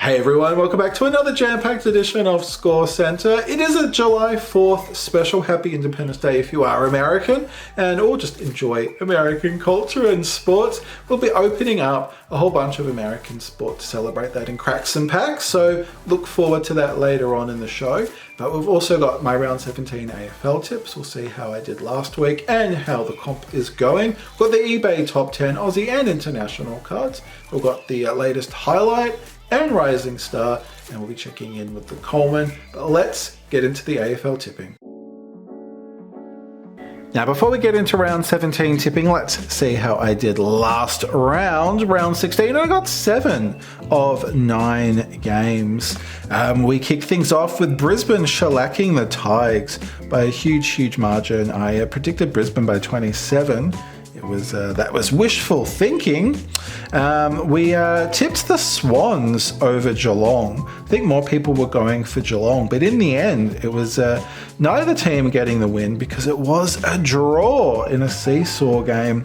Hey everyone, welcome back to another jam-packed edition of ScoreCentre. It is a July 4th special. Happy Independence Day if you are American or just enjoy American culture and sports. We'll be opening up a whole bunch of American sport to celebrate that in cracks and packs, so look forward to that later on in the show. But we've also got my round 17 AFL tips. We'll see how I did last week and how the comp is going. We've got the eBay top 10 Aussie and international cards. We've got the latest highlight and rising star, and we'll be checking in with the Coleman. But let's get into the AFL tipping. Now, before we get into round 17 tipping, let's see how I did last round. Round 16, I got 7 of 9 games. We kicked things off with Brisbane shellacking the Tigers by a huge margin. I predicted Brisbane by 27. That was wishful thinking. We tipped the Swans over Geelong. I think more people were going for Geelong, but in the end, it was neither team getting the win because it was a draw in a seesaw game.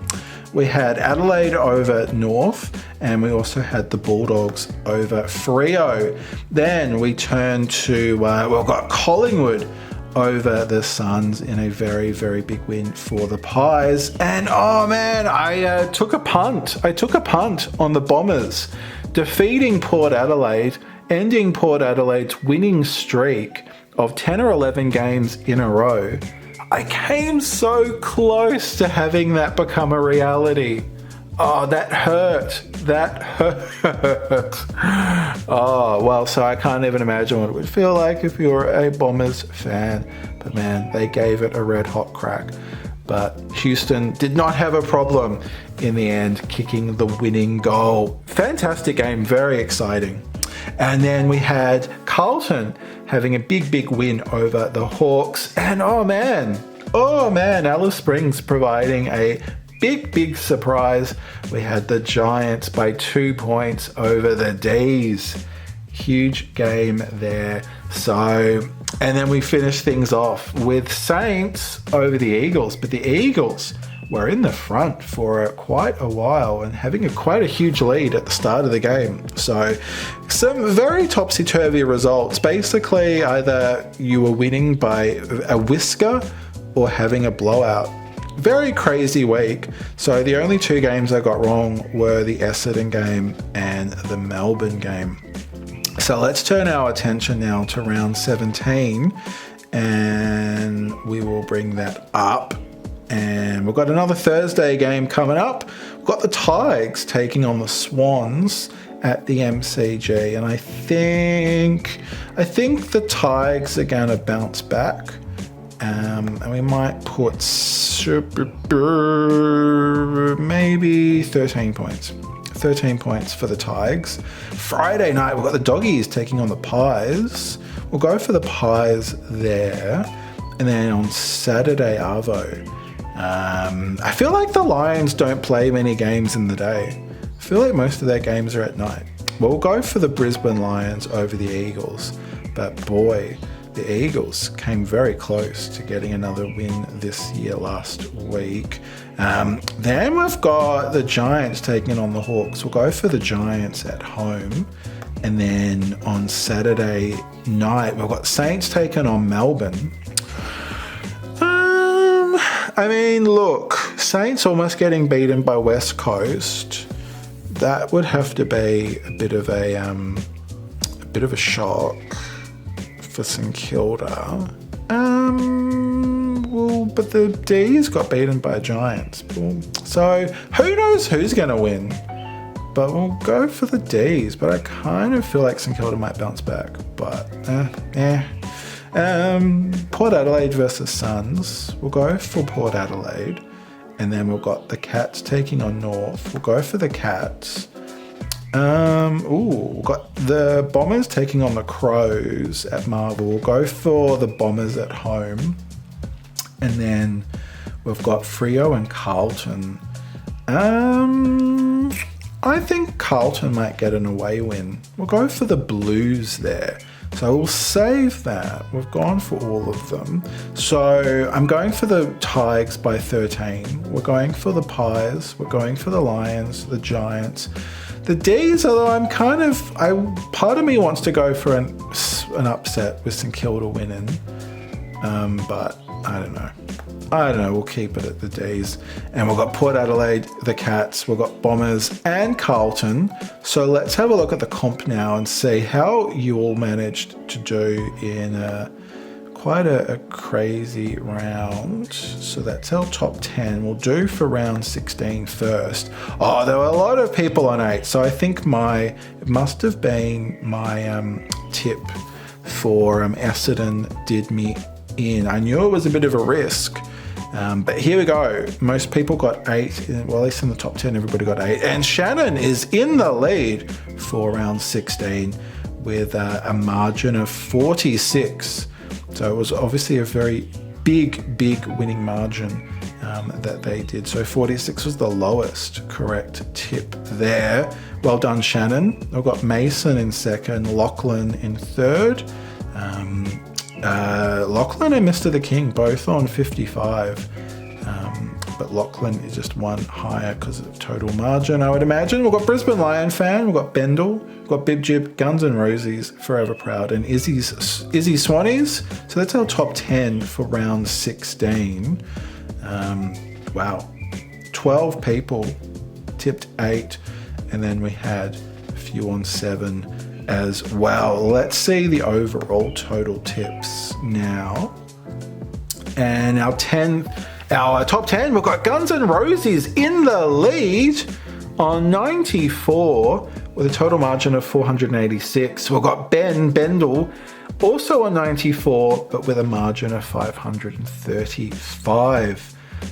We had Adelaide over North, and we also had the Bulldogs over Freo. Then we turned to, we've got Collingwood over the Suns in a very big win for the Pies. And oh man, I took a punt. I took a punt on the Bombers, defeating Port Adelaide, ending Port Adelaide's winning streak of 10 or 11 games in a row. I came so close to having that become a reality. Oh, that hurt. That hurt. Oh, well, so I can't even imagine what it would feel like if you were a Bombers fan. But man, they gave it a red hot crack. But Houston did not have a problem in the end, kicking the winning goal. Fantastic game, very exciting. And then we had Carlton having a big win over the Hawks. And oh man, Alice Springs providing a big surprise. We had the Giants by 2 points over the D's. Huge game there. So, and then we finished things off with Saints over the Eagles, but the Eagles were in the front for quite a while and having quite a huge lead at the start of the game. So some very topsy-turvy results. Basically, either you were winning by a whisker or having a blowout. Very crazy week. So the only 2 games I got wrong were the Essendon game and the Melbourne game. So let's turn our attention now to round 17 and we will bring that up. And we've got another Thursday game coming up. We've got the Tigers taking on the Swans at the MCG, and I think the Tigers are going to bounce back. And we might put maybe 13 points. 13 points for the Tigers. Friday night, we've got the Doggies taking on the Pies. We'll go for the Pies there. And then on Saturday, Arvo. I feel like the Lions don't play many games in the day. I feel like most of their games are at night. Well, we'll go for the Brisbane Lions over the Eagles. But boy, the Eagles came very close to getting another win this year last week. Then we've got the Giants taking on the Hawks. We'll go for the Giants at home. And then on Saturday night, we've got Saints taking on Melbourne. I mean, look, Saints almost getting beaten by West Coast. That would have to be a bit of a shock for St Kilda. Well, but the D's got beaten by Giants. So who knows who's going to win? But we'll go for the D's. But I kind of feel like St Kilda might bounce back. But Port Adelaide versus Suns. We'll go for Port Adelaide. And then we've got the Cats taking on North. We'll go for the Cats. We've got the Bombers taking on the Crows at Marvel. We'll go for the Bombers at home. And then we've got Freo and Carlton. I think Carlton might get an away win. We'll go for the Blues there. So we'll save that. We've gone for all of them. So I'm going for the Tigers by 13. We're going for the Pies. We're going for the Lions, the Giants, The D's, although part of me wants to go for an upset with St Kilda winning, but I don't know. We'll keep it at the D's. And we've got Port Adelaide, the Cats, we've got Bombers and Carlton. So let's have a look at the comp now and see how you all managed to do in quite a crazy round. So that's our top 10. We'll do for round 16 first. Oh, there were a lot of people on 8. So I think it must have been my tip for Essendon did me in. I knew it was a bit of a risk. But here we go. Most people got 8. Well, at least in the top 10, everybody got 8. And Shannon is in the lead for round 16 with a margin of 46. So it was obviously a very big winning margin that they did. So 46 was the lowest correct tip there. Well done, Shannon. We've got Mason in second, Lachlan in third. Lachlan and Mr. the King both on 55, but Lachlan is just one higher because of total margin, I would imagine. We've got Brisbane Lion Fan, we've got Bendel, we've got Bib Jib, Guns N' Roses, Forever Proud, and Izzy Swannies. So that's our top 10 for round 16. Wow, 12 people tipped 8, and then we had a few on 7 as well. Let's see the overall total tips now. And our top 10, we've got Guns N' Roses in the lead on 94 with a total margin of 486. We've got Bendel also on 94, but with a margin of 535.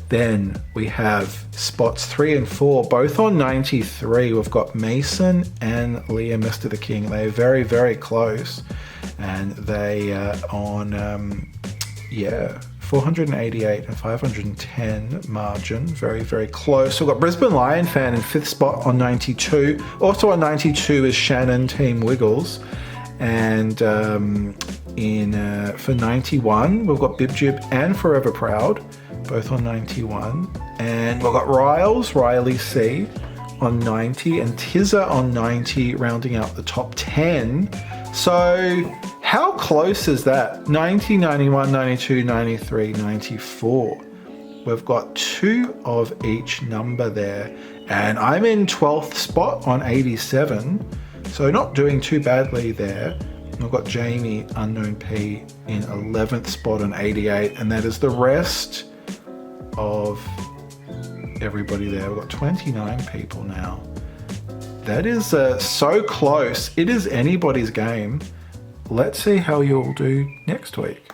Then we have spots 3 and 4, both on 93. We've got Mason and Liam, Mr. the King. They're very, very close. And they are on, 488 and 510 margin. Very, very close. We've got Brisbane Lion Fan in 5th spot on 92. Also on 92 is Shannon, Team Wiggles. And for 91, we've got Bib Jib and Forever Proud, both on 91. And we've got Riley C on 90 and Tizza on 90, rounding out the top 10. So how close is that? 90, 91, 92, 93, 94. We've got 2 of each number there. And I'm in 12th spot on 87. So not doing too badly there. We've got Jamie, Unknown P, in 11th spot on 88. And that is the rest of everybody there. We've got 29 people now. That is so close. It is anybody's game. Let's see how you'll do next week.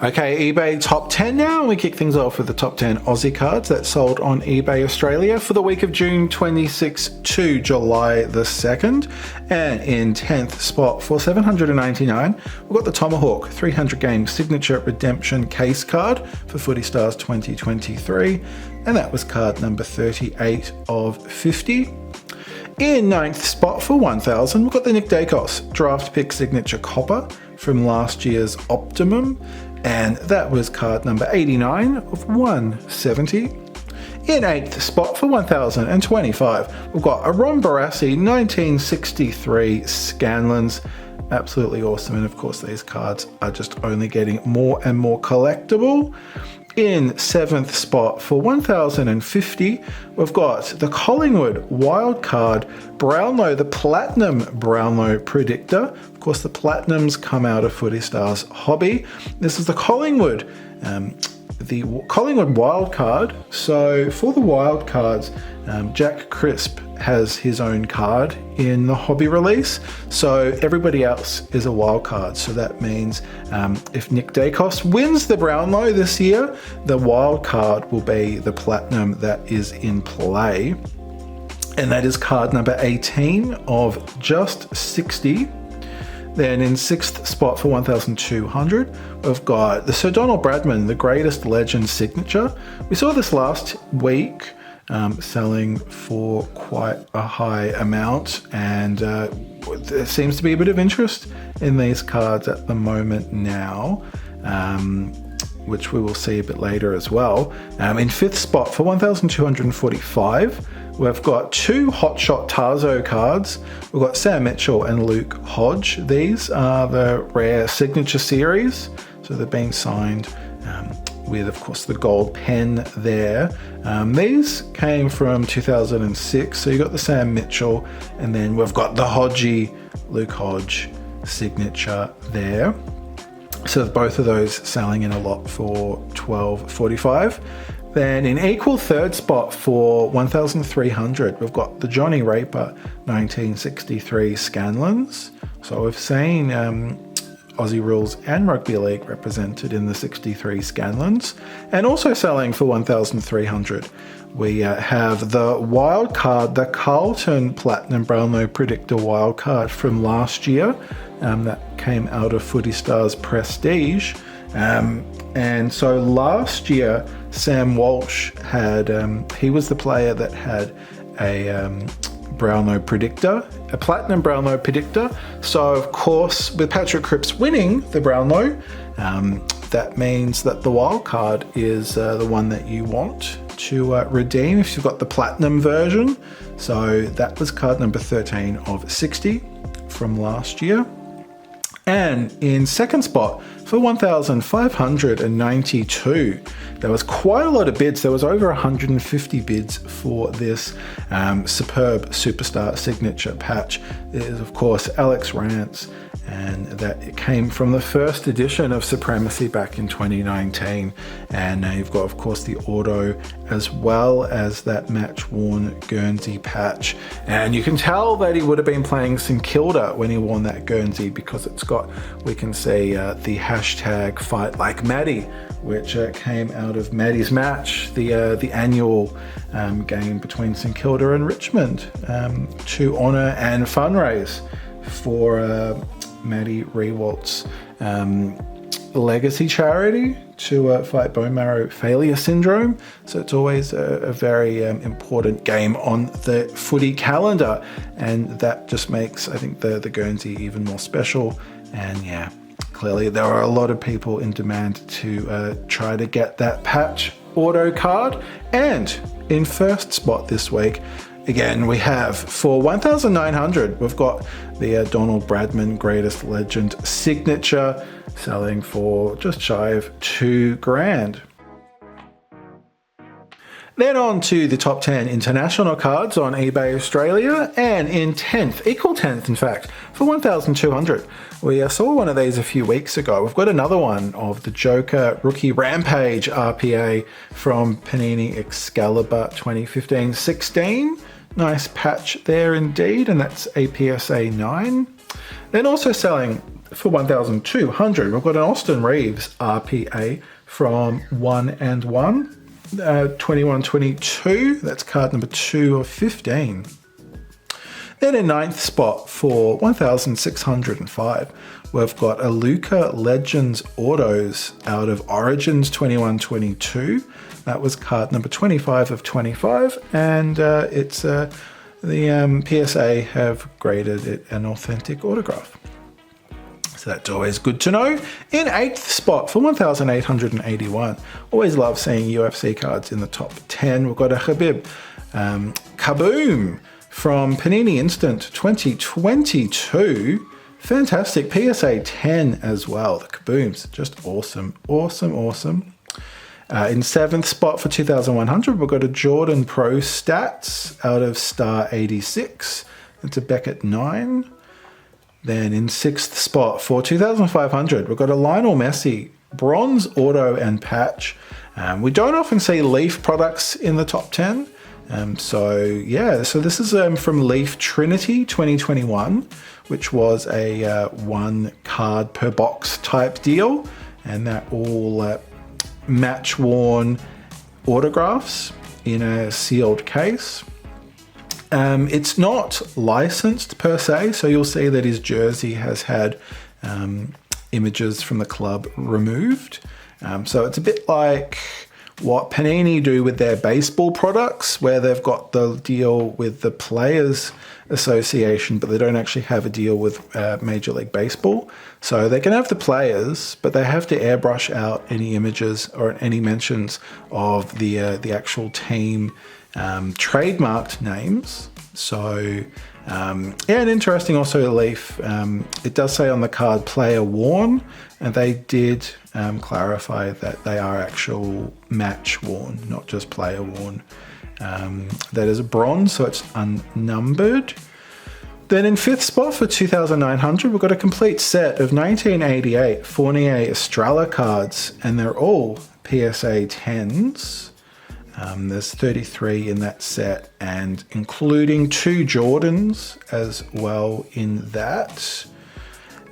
Okay, eBay top 10 now, and we kick things off with the top 10 Aussie cards that sold on eBay Australia for the week of June 26 to July the 2nd. And in 10th spot for $799, we've got the Tomahawk 300 game signature redemption case card for Footy Stars 2023, and that was card number 38 of 50. In 9th spot for 1,000, we've got the Nick Dacos draft pick signature copper from last year's Optimum, and that was card number 89 of 170. In 8th spot for 1,025, we've got a Ron Barassi 1963 Scanlens. Absolutely awesome, and of course these cards are just only getting more and more collectible. In 7th spot for 1,050, we've got the Collingwood wildcard Brownlow, the Platinum Brownlow Predictor. Of course, the Platinums come out of Footy Stars Hobby. This is the Collingwood wildcard. So for the wildcards, Jack Crisp has his own card in the hobby release, so everybody else is a wild card. So that means if Nick Dacos wins the Brownlow this year, the wild card will be the Platinum that is in play, and that is card number 18 of just 60. Then in 6th spot for 1,200, we've got the Sir Donald Bradman, the Greatest Legend signature. We saw this last week, selling for quite a high amount, and there seems to be a bit of interest in these cards at the moment now, which we will see a bit later as well. In 5th spot for 1,245, we've got 2 Hotshot Tarzo cards. We've got Sam Mitchell and Luke Hodge. These are the rare signature series. So they're being signed with, of course, the gold pen there. These came from 2006. So you got the Sam Mitchell, and then we've got the Hodgie, Luke Hodge signature there. So both of those selling in a lot for $12.45. Then in equal third spot for 1,300, we've got the Johnny Raper 1963 Scanlons. So we've seen Aussie Rules and Rugby League represented in the 63 Scanlons. And also selling for 1,300, we have the wild card, the Carlton Platinum Brownlow Predictor wild card from last year. That came out of Footy Stars Prestige. And so last year, Sam Walsh had, he was the player that had a Brownlow Predictor, a Platinum Brownlow Predictor. So of course, with Patrick Cripps winning the Brownlow, that means that the wild card is the one that you want to redeem if you've got the Platinum version. So that was card number 13 of 60 from last year. And in second spot for 1,592, there was quite a lot of bids. There was over 150 bids for this superb superstar signature patch. It is, of course, Alex Rance, and that it came from the first edition of Supremacy back in 2019. And you've got, of course, the auto as well as that match-worn Guernsey patch. And you can tell that he would have been playing St Kilda when he worn that Guernsey, because it's got, we can see the hashtag Fight Like Maddie, which came out of Maddie's match, the annual game between St Kilda and Richmond, to honour and fundraise for Maddie Rewalt's legacy charity to fight bone marrow failure syndrome. So it's always a very important game on the footy calendar, and that just makes, I think, the Guernsey even more special. And yeah, clearly there are a lot of people in demand to try to get that patch auto card. And in first spot this week, again, we have for 1,900, we've got the Donald Bradman Greatest Legend signature, selling for just shy of $2,000. Then on to the top 10 international cards on eBay Australia, and in 10th, equal 10th in fact, for 1,200. We saw one of these a few weeks ago. We've got another one of the Joker Rookie Rampage RPA from Panini Excalibur 2015-16. Nice patch there indeed, and that's a PSA 9. Then also selling for 1,200, we've got an Austin Reeves RPA from 1 and 1. 21-22, that's card number 2 of 15. Then in 9th spot for 1,605, we've got a Luca Legends Autos out of Origins 21-22. That was card number 25 of 25, and it's the PSA have graded it an authentic autograph. So that's always good to know. In 8th spot for 1,881. Always love seeing UFC cards in the top 10. We've got a Khabib Kaboom from Panini Instant 2022. Fantastic. PSA 10 as well. The Kabooms, just awesome. Awesome, awesome. In 7th spot for 2,100, we've got a Jordan Pro Stats out of Star 86. That's a Beckett 9. Then in 6th spot for 2,500, we've got a Lionel Messi Bronze Auto and Patch. We don't often see Leaf products in the top 10. So this is from Leaf Trinity 2021, which was a 1 card per box type deal. And that all match-worn autographs in a sealed case. It's not licensed per se, so you'll see that his jersey has had images from the club removed. So it's a bit like what Panini do with their baseball products, where they've got the deal with the Players Association, but they don't actually have a deal with Major League Baseball. So they can have the players, but they have to airbrush out any images or any mentions of the actual team trademarked names. So yeah, and interesting also, Leaf, it does say on the card player worn, and they did clarify that they are actual match worn, not just player worn. That is a bronze, so it's unnumbered. Then in 5th spot for 2,900, we've got a complete set of 1988 Fournier Estrella cards, and they're all PSA 10s. There's 33 in that set, and including 2 Jordans as well in that.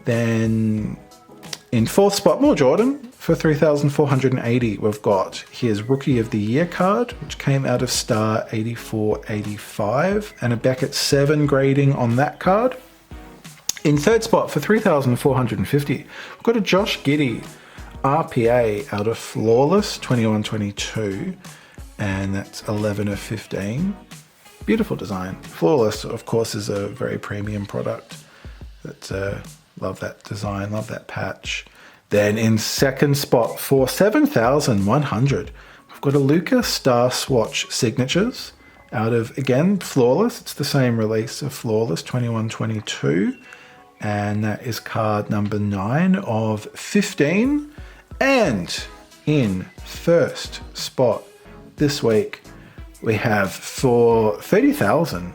Then in 4th spot, more Jordan. For 3,480, we've got his Rookie of the Year card, which came out of Star 84-85, and a Beckett 7 grading on that card. In 3rd spot, for 3,450, we've got a Josh Giddey RPA out of Flawless 21-22, and that's 11 of 15. Beautiful design. Flawless, of course, is a very premium product. Love that design, love that patch. Then in 2nd spot for 7,100, we've got a Luca Star Swatch Signatures out of, again, Flawless. It's the same release of Flawless 21-22, and that is card number 9 of 15. And in 1st spot this week, we have for 30,000,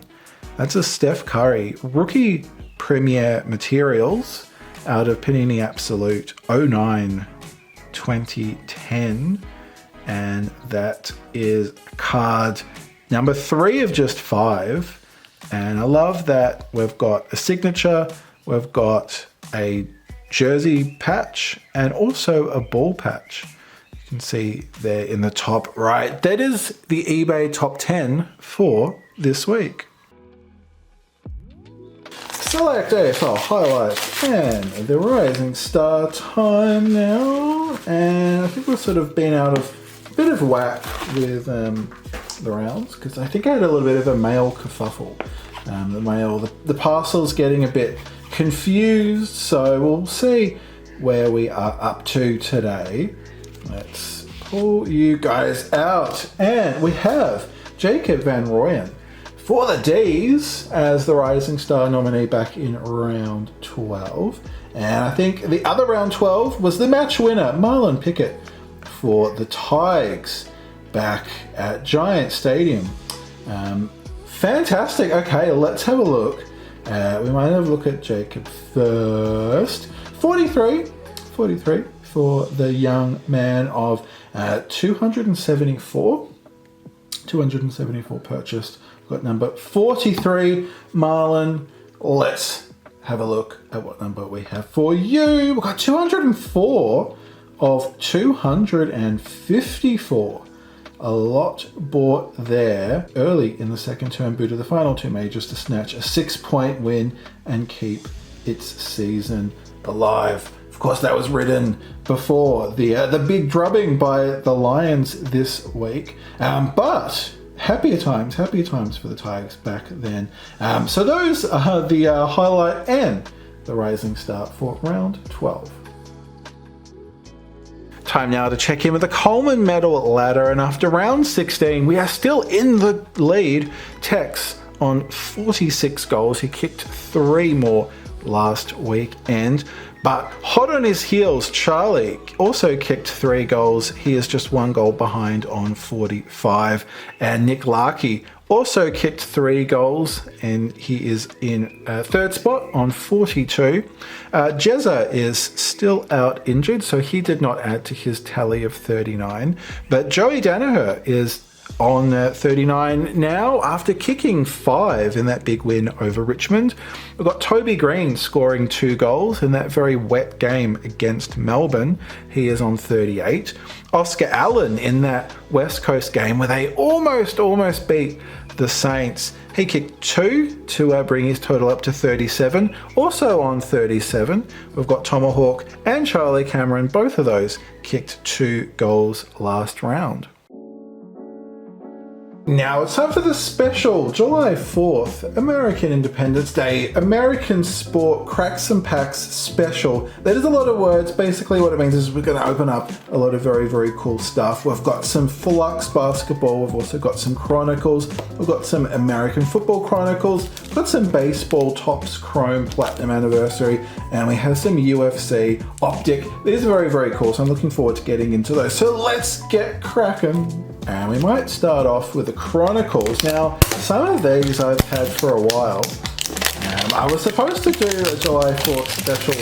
that's a Steph Curry Rookie Premier Materials out of Panini Absolute 09-2010, and that is card number 3 of just 5. And I love that we've got a signature, we've got a jersey patch, and also a ball patch. You can see there in the top right. That is the eBay top 10 for this week. Select AFL highlights and the Rising Star time now, and I think we've sort of been out of a bit of whack with the rounds, because I think I had a little bit of a mail kerfuffle. The parcel's getting a bit confused, so we'll see where we are up to today. Let's pull you guys out, and we have Jacob Van Rooyen for the D's as the Rising Star nominee back in round 12. And I think the other round 12 was the match winner, Marlon Pickett, for the Tigers back at Giant Stadium. Fantastic. Okay, let's have a look. We might have a look at Jacob first. 43 for the young man of 274 purchased. Got number 43, Marlon. Let's have a look at what number we have for you. We've got 204 of 254. A lot bought there early in the second term, boot of the final 2 majors to snatch a 6-point win and keep its season alive. Of course, that was written before the big drubbing by the Lions this week, but happier times for the Tigers back then. So those are the highlight and the Rising Star for round 12. Time now to check in with the Coleman Medal ladder, and after round 16, we are still in the lead. Tex on 46 goals. He kicked 3 more last weekend. But hot on his heels, Charlie also kicked 3 goals. He is just 1 goal behind on 45. And Nick Larkey also kicked 3 goals, and he is in 3rd spot on 42. Jezza is still out injured, so he did not add to his tally of 39. But Joey Danaher is on 39 now after kicking 5 in that big win over Richmond. We've got Toby Green scoring 2 goals in that very wet game against Melbourne. He is on 38. Oscar Allen in that West Coast game where they almost beat the Saints. He kicked 2 to bring his total up to 37. Also on 37, we've got Tomahawk and Charlie Cameron. Both of those kicked 2 goals last round. Now it's time for the special July 4th, American Independence Day, American Sport Cracks and Packs special. That is a lot of words. Basically what it means is we're going to open up a lot of very, very cool stuff. We've got some Flux basketball. We've also got some Chronicles. We've got some American Football Chronicles. We've got some Baseball Topps Chrome Platinum Anniversary. And we have some UFC Optic. These are very, very cool. So I'm looking forward to getting into those. So let's get cracking. And we might start off with the Chronicles. Now, some of these I've had for a while. I was supposed to do a July 4th special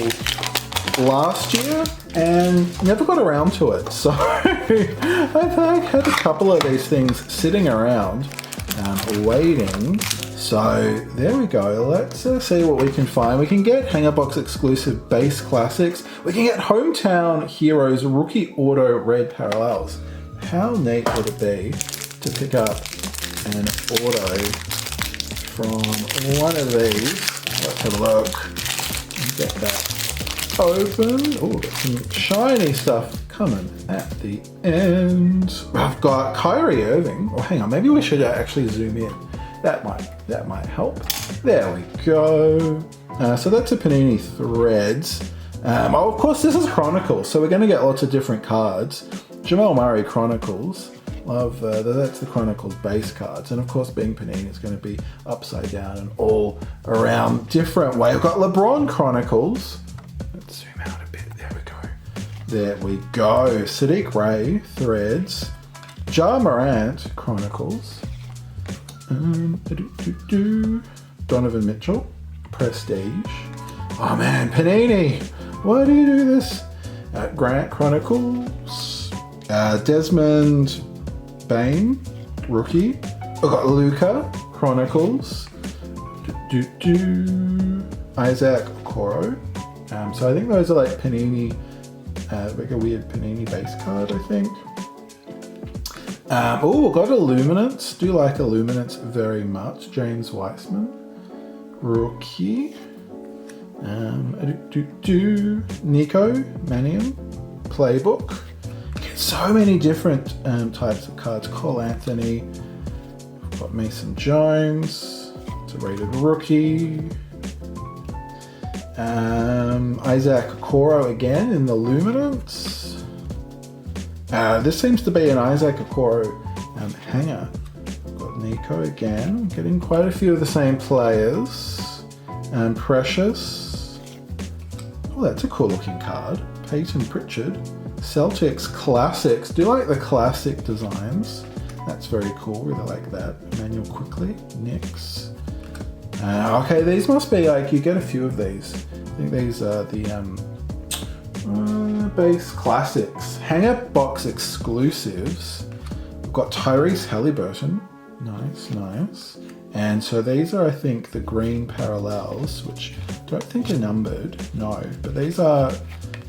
last year and never got around to it. So I've had a couple of these things sitting around waiting. So there we go. Let's see what we can find. We can get Hanger Box exclusive base classics. We can get Hometown Heroes rookie auto red parallels. How neat would it be to pick up an auto from one of these? Let's have a look and get that open. Oh, got some shiny stuff coming at the end. I've got Kyrie Irving. Oh, hang on, maybe we should actually zoom in. That might help. There we go. So that's a Panini Threads. Of course, this is Chronicles, so we're going to get lots of different cards. Jamal Murray Chronicles, love that's the Chronicles base cards, and of course being Panini it's going to be upside down and all around different way. We've got LeBron Chronicles, let's zoom out a bit, there we go, Sadiq Ray Threads, Ja Morant Chronicles, Donovan Mitchell Prestige, oh man, Panini, why do you do this? Grant Chronicles, Desmond Bain, rookie. I've got Luca Chronicles. Isaac Okoro. So I think those are like Panini, like a weird Panini base card, I think. Oh, got Illuminance. Do like Illuminance very much. James Weissman, rookie. Nico Mannion, playbook. So many different types of cards. Cole Anthony, I've got Mason Jones, it's a rated rookie. Isaac Okoro again in the Luminance. This seems to be an Isaac Okoro hanger. Got Nico again, getting quite a few of the same players. Precious. Oh, that's a cool looking card. Peyton Pritchard. Celtics Classics. Do you like the classic designs? That's very cool. Really like that. Emmanuel Quickly. Knicks. Okay, these must be like, you get a few of these. I think these are the base classics. Hanger Box exclusives. We've got Tyrese Halliburton. Nice. And so these are, I think, the green parallels, which I don't think are numbered. No, but these are, I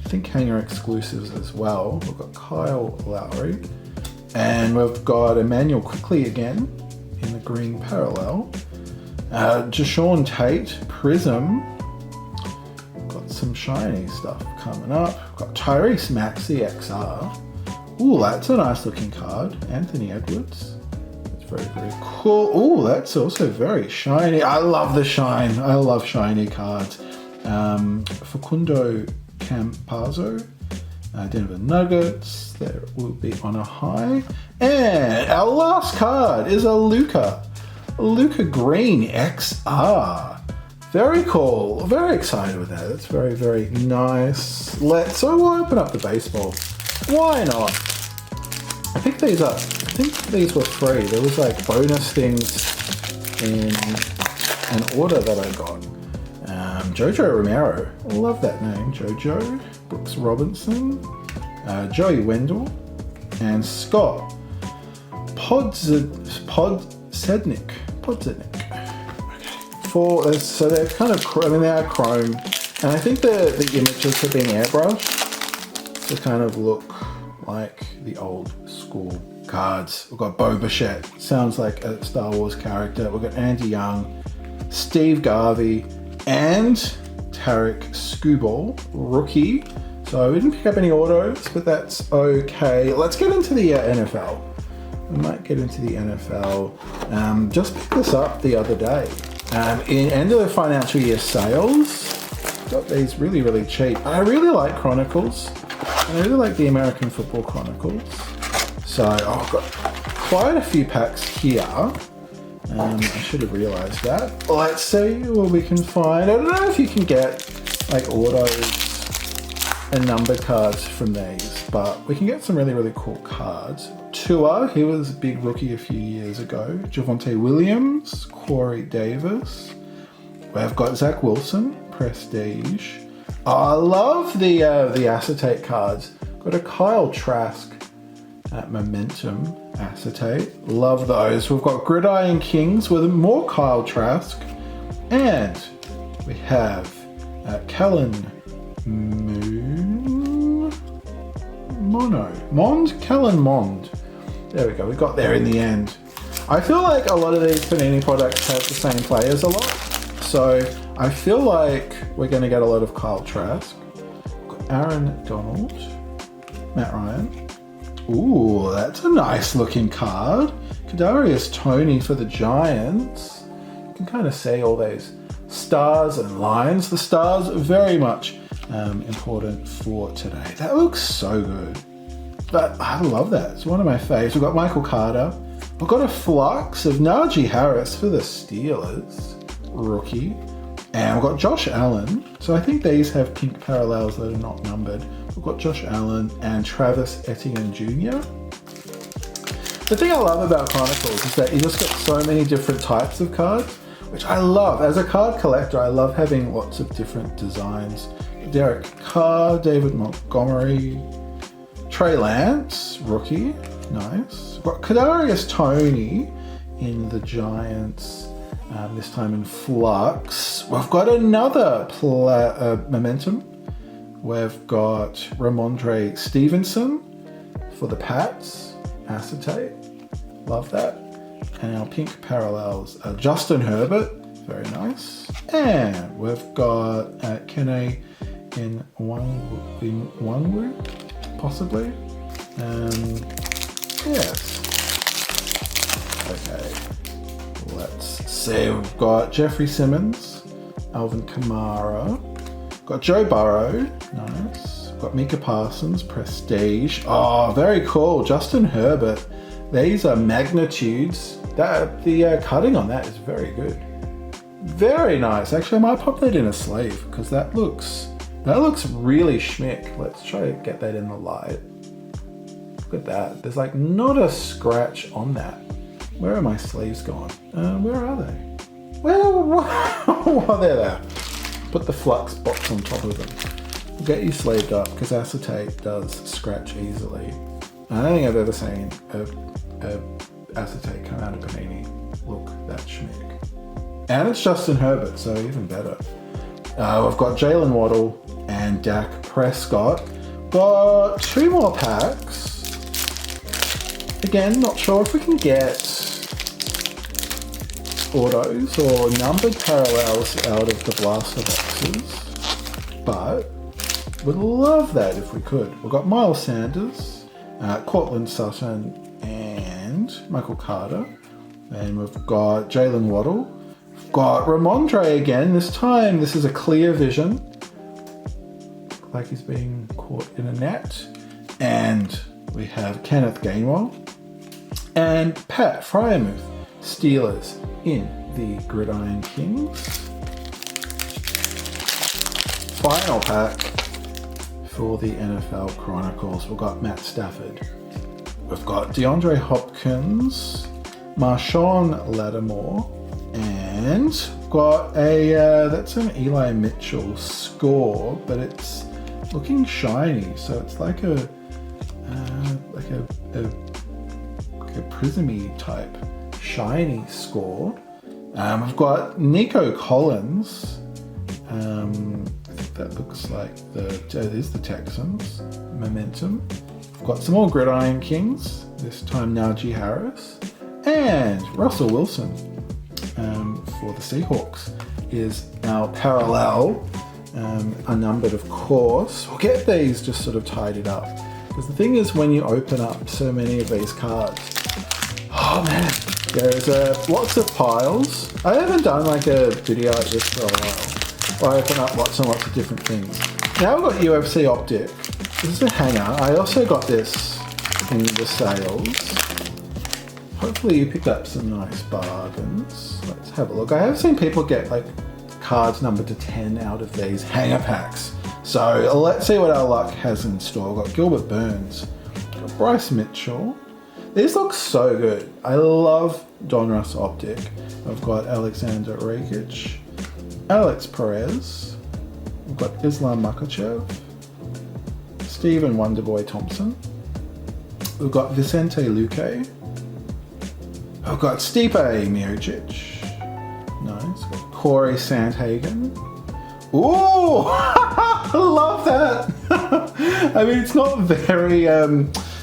think, Hanger exclusives as well. We've got Kyle Lowry. And we've got Emmanuel Quickly again in the green parallel. Jashawn Tate, Prism. Got some shiny stuff coming up. We've got Tyrese Maxey XR. Ooh, that's a nice looking card. Anthony Edwards. That's very, very cool. Ooh, that's also very shiny. I love the shine. I love shiny cards. Facundo Campazzo. Denver Nuggets. There will be on a high. And our last card is a Luca Green XR. Very cool. Very excited with that. That's very, very nice. So we'll open up the baseball. Why not? I think these were free. There was like bonus things in an order that I got. Jojo Romero. I love that name. Jojo. Brooks Robinson. Joey Wendell. And Scott Podsednik. Okay. So they're kind of, they are chrome. And I think the images have been airbrushed to kind of look like the old school cards. We've got Bo Bichette, sounds like a Star Wars character. We've got Andy Young, Steve Garvey, and Tarek Skubal, rookie. So we didn't pick up any autos, but that's okay. Let's get into the NFL. We might get into the NFL. Just picked this up the other day. In end of the financial year sales, got these really, really cheap. I really like Chronicles. And I really like the American Football Chronicles. So I've got quite a few packs here. I should have realized that. Let's see what we can find. I don't know if you can get like autos and number cards from these, but we can get some really, really cool cards. Tua, he was a big rookie a few years ago. Javonte Williams, Corey Davis. We've got Zach Wilson, Prestige. Oh, I love the acetate cards. Got a Kyle Trask at Momentum acetate. Love those. We've got Gridiron Kings with more Kyle Trask. And we have Kellen Kellen Mond. There we go, we got there in the end. I feel like a lot of these Panini products have the same players a lot. So I feel like we're going to get a lot of Kyle Trask. Got Aaron Donald, Matt Ryan. Ooh, that's a nice looking card. Kadarius Toney for the Giants. You can kind of see all those stars and lines. The stars are very much important for today. That looks so good. But I love that. It's one of my faves. We've got Michael Carter. We've got a flux of Najee Harris for the Steelers, rookie. And we've got Josh Allen. So I think these have pink parallels that are not numbered. We've got Josh Allen and Travis Etienne Jr. The thing I love about Chronicles is that you just get so many different types of cards, which I love. As a card collector, I love having lots of different designs. Derek Carr, David Montgomery, Trey Lance, rookie, nice. We've got Kadarius Toney in the Giants, this time in Flux. We've got another Momentum. We've got Ramondre Stevenson for the Pats, acetate, love that. And our pink parallels, Justin Herbert, very nice. And we've got Kene in Nwangwu, possibly. Yes. Okay. Let's see. We've got Jeffrey Simmons, Alvin Kamara. Got Joe Burrow, nice. Got Micah Parsons, Prestige. Oh, very cool. Justin Herbert. These are magnitudes. The cutting on that is very good. Very nice. Actually, I might pop that in a sleeve because that looks really schmick. Let's try to get that in the light. Look at that. There's like not a scratch on that. Where are my sleeves gone? Where are they? Well, they're there. Put the flux box on top of them. We'll get you sleeved up because acetate does scratch easily. I don't think I've ever seen a acetate come out of Panini look that schmick. And it's Justin Herbert, so even better. We've got Jalen Waddle and Dak Prescott. Got two more packs. Again, not sure if we can get autos or numbered parallels out of the blaster boxes, but would love that if we could. We've got Miles Sanders, Cortland Sutton, and Michael Carter. And we've got Jalen Waddle. We've got Ramondre again. This time, this is a clear vision. Like he's being caught in a net. And we have Kenneth Gainwell and Pat Fryermuth, Steelers in the Gridiron Kings. Final pack for the NFL Chronicles. We've got Matt Stafford. We've got DeAndre Hopkins, Marshawn Lattimore, and we've got that's an Eli Mitchell score, but it's looking shiny, so it's like a prismy type shiny score. We've got Nico Collins. I think that looks like it is the Texans. Momentum. We've got some more Gridiron Kings. This time Najee Harris. And Russell Wilson for the Seahawks is our parallel. Unnumbered, of course. We'll get these just sort of tidied up. Because the thing is, when you open up so many of these cards, Oh man, there's lots of piles. I haven't done like a video like this for a while. I open up lots and lots of different things. Now we've got UFC Optic. This is a hanger. I also got this in the sales. Hopefully you picked up some nice bargains. Let's have a look. I have seen people get like cards numbered to 10 out of these hanger packs. So let's see what our luck has in store. We've got Gilbert Burns, got Bryce Mitchell. These look so good. I love Donruss Optic. I've got Alexander Rekic, Alex Perez. We've got Islam Makhachev, Stephen Wonderboy Thompson. We've got Vicente Luque. I've got Stipe Miocic. Nice. Got Corey Sandhagen. Ooh! I love that! I mean, it's not very,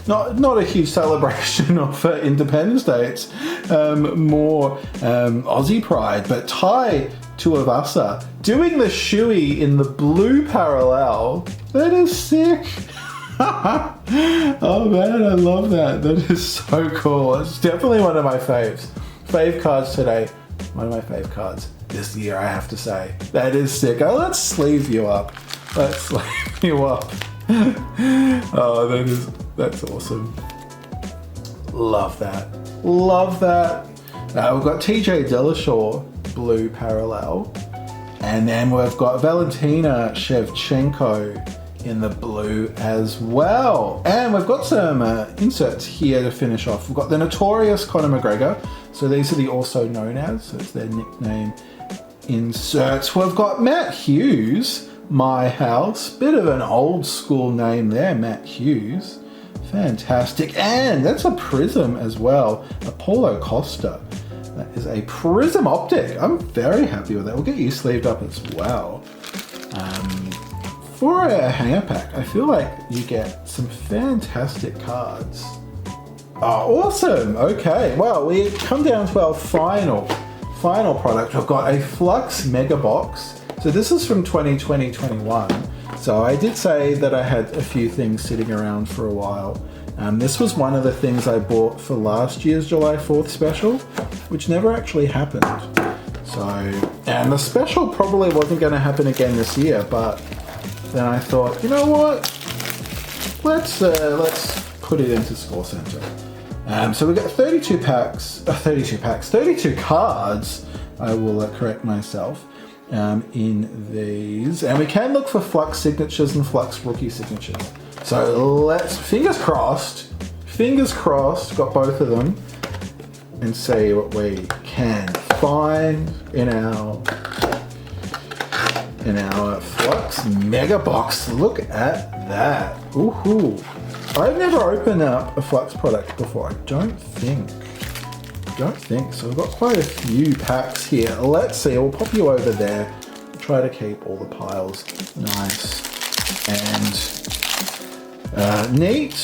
not a huge celebration of Independence Day. It's more Aussie pride. But Ty Tuivasa doing the shoey in the blue parallel. That is sick! Oh man, I love that. That is so cool. It's definitely one of my faves. Fave cards today. One of my fave cards this year, I have to say. That is sick. Oh, let's sleeve you up. Let's sleeve you up. Oh, that's awesome. Love that. Love that. We've got TJ Dillashaw, blue parallel. And then we've got Valentina Shevchenko in the blue as well. And we've got some inserts here to finish off. We've got the notorious Conor McGregor. So these are the also known as, so it's their nickname inserts. We've got Matt Hughes, My House. Bit of an old school name there, Matt Hughes. Fantastic. And that's a prism as well, Apollo Costa. That is a prism optic. I'm very happy with that. We'll get you sleeved up as well. For a hanger pack, I feel like you get some fantastic cards. Oh, awesome. Okay, well, we come down to our final product. I've got a Flux Mega Box. So this is from 2020-21. So I did say that I had a few things sitting around for a while. This was one of the things I bought for last year's July 4th special, which never actually happened. So, and the special probably wasn't going to happen again this year, but then I thought, you know what? Let's put it into ScoreCentre. So we got 32 cards. I will correct myself in these, and we can look for Flux signatures and Flux rookie signatures. So let's fingers crossed, got both of them, and see what we can find in our Flux Mega Box. Look at that. Ooh. I've never opened up a Flux product before, I don't think. So we've got quite a few packs here. Let's see, we'll pop you over there. Try to keep all the piles nice and neat.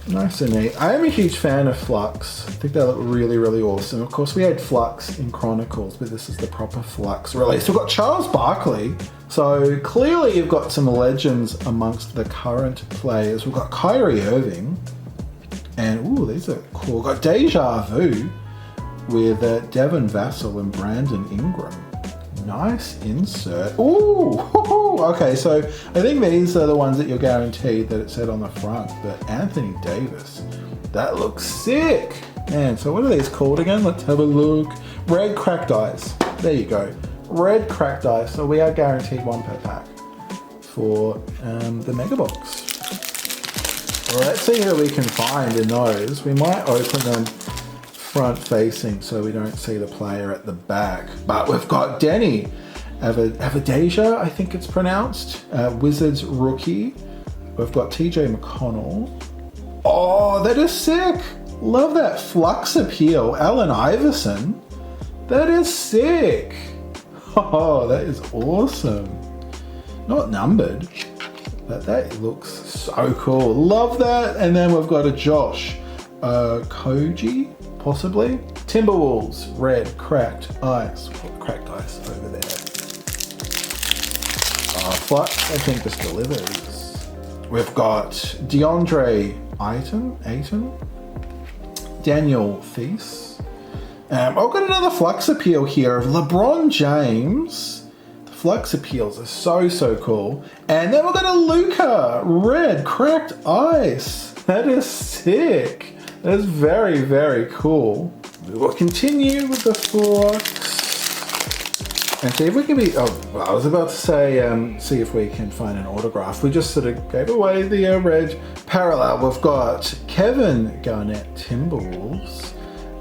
Nice and neat. I am a huge fan of Flux. I think they look really, really awesome. Of course, we had Flux in Chronicles, but this is the proper Flux release. We've got Charles Barkley. So clearly you've got some legends amongst the current players. We've got Kyrie Irving. And ooh, these are cool. We've got Deja Vu with Devin Vassell and Brandon Ingram. Nice insert. Ooh, okay, so I think these are the ones that you're guaranteed that it said on the front, but Anthony Davis, that looks sick. Man, so what are these called again? Let's have a look. Red Cracked Ice. There you go. Red Cracked Ice. So we are guaranteed one per pack for the Mega Box. Well, let's see who we can find in those. We might open them front facing so we don't see the player at the back. But we've got Denny Avadeja, I think it's pronounced. Wizards rookie. We've got TJ McConnell. Oh, that is sick. Love that Flux appeal. Allen Iverson. That is sick. Oh, that is awesome. Not numbered, but that looks so cool. Love that. And then we've got a Josh Koji, possibly. Timberwolves, red, cracked ice. We'll put cracked ice over there. Flux, I think this delivers. We've got DeAndre Ayton. Daniel Thies. I've got another Flux Appeal here of LeBron James. The Flux Appeals are so cool. And then we've got a Luka red cracked ice. That is sick. That is very cool. We will continue with the Flux. And see if we can be, I was about to say, see if we can find an autograph. We just sort of gave away the red parallel. We've got Kevin Garnett Timberwolves.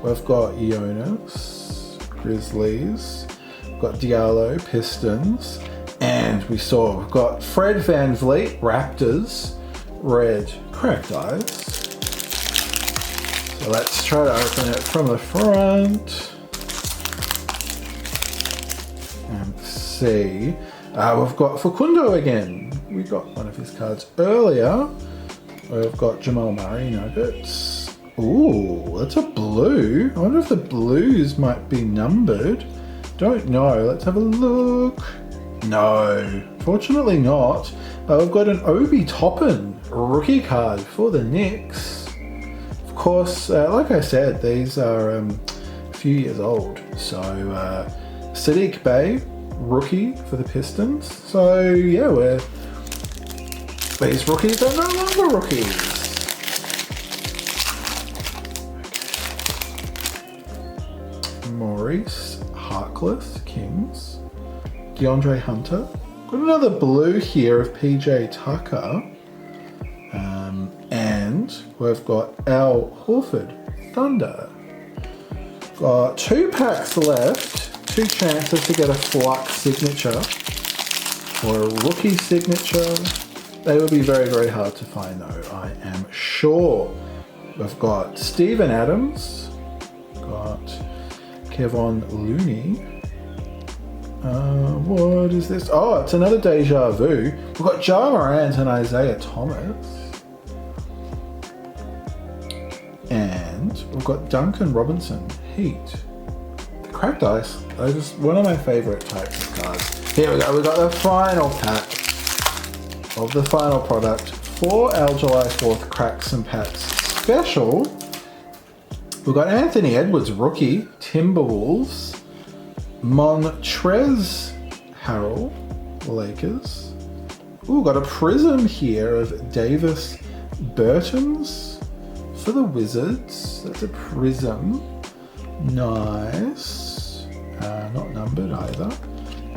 We've got Jonas Grizzlies. We've got Diallo Pistons. And we've got Fred VanVleet Raptors. Red cracked ice. So let's try to open it from the front. And see. We've got Facundo again. We got one of his cards earlier. We've got Jamal Murray Nuggets. Ooh, that's a blue. I wonder if the blues might be numbered. Don't know. Let's have a look. No, fortunately not. We've got an Obi Toppin rookie card for the Knicks. Of course, like I said, these are a few years old. So Sadiq Bey, rookie for the Pistons. So yeah, these rookies are no longer rookies. Maurice Harkless, Kings. DeAndre Hunter. Got another blue here of PJ Tucker. And we've got Al Horford, Thunder. Got 2 packs left. 2 chances to get a Flux signature or a rookie signature. They will be very hard to find though, I am sure. We've got Steven Adams. Got Kevon Looney. What is this? Oh, it's another Deja Vu. We've got Ja Morant and Isaiah Thomas. And we've got Duncan Robinson, Heat. The cracked ice, those are one of my favorite types of cards. Here we go, we've got the final pack of the final product for our July 4th Cracks and Packs special. We've got Anthony Edwards, rookie, Timberwolves. Montrezl Harrell, Lakers. Ooh, got a prism here of Davis Bertans for the Wizards. That's a prism. Nice. Not numbered either.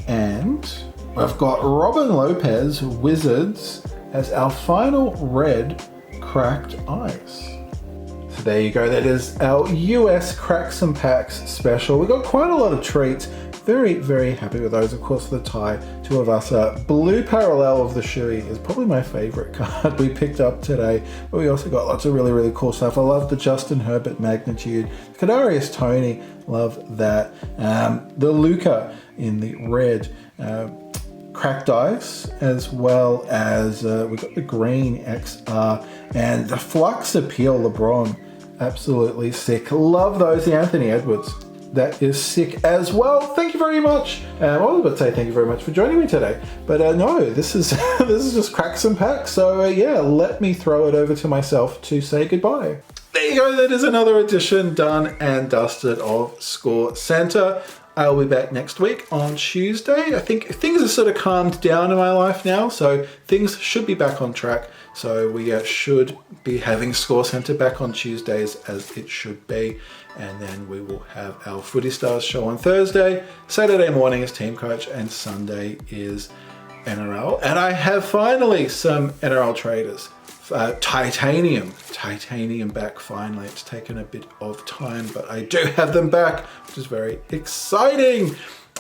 And we've got Robin Lopez, Wizards, as our final red cracked ice. So there you go, that is our US Cracks and Packs special. We got quite a lot of treats. Very happy with those. Of course, the tie, 2 of us. Blue Parallel of the Shuey is probably my favorite card we picked up today. But we also got lots of really cool stuff. I love the Justin Herbert Magnitude. Kadarius Toney, love that. The Luka in the red cracked ice, as well as we've got the green XR and the Flux Appeal LeBron. Absolutely sick. Love those. The Anthony Edwards. That is sick as well. Thank you very much. I was about to say thank you very much for joining me today, but no, this is this is just Cracks and Packs. So yeah, let me throw it over to myself to say goodbye. There you go. That is another edition done and dusted of ScoreCentre. I'll be back next week on Tuesday. I think things are sort of calmed down in my life now, so things should be back on track. So we should be having ScoreCentre back on Tuesdays as it should be. And then we will have our Footy Stars show on Thursday. Saturday morning is Team Coach and Sunday is NRL. And I have finally some NRL traders. Titanium back finally. It's taken a bit of time, but I do have them back, which is very exciting.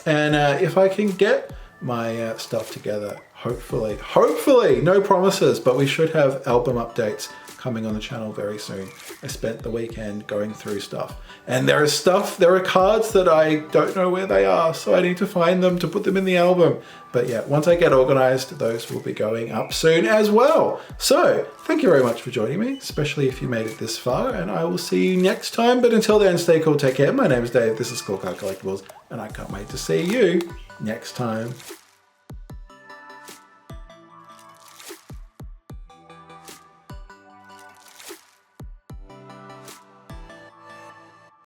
And if I can get my stuff together, hopefully, no promises, but we should have album updates coming on the channel very soon. I spent the weekend going through stuff, and there are cards that I don't know where they are, so I need to find them to put them in the album. But yeah, once I get organized, those will be going up soon as well. So thank you very much for joining me, especially if you made it this far, and I will see you next time. But until then, stay cool, take care. My name is Dave, this is Scorecard Collectibles, and I can't wait to see you next time.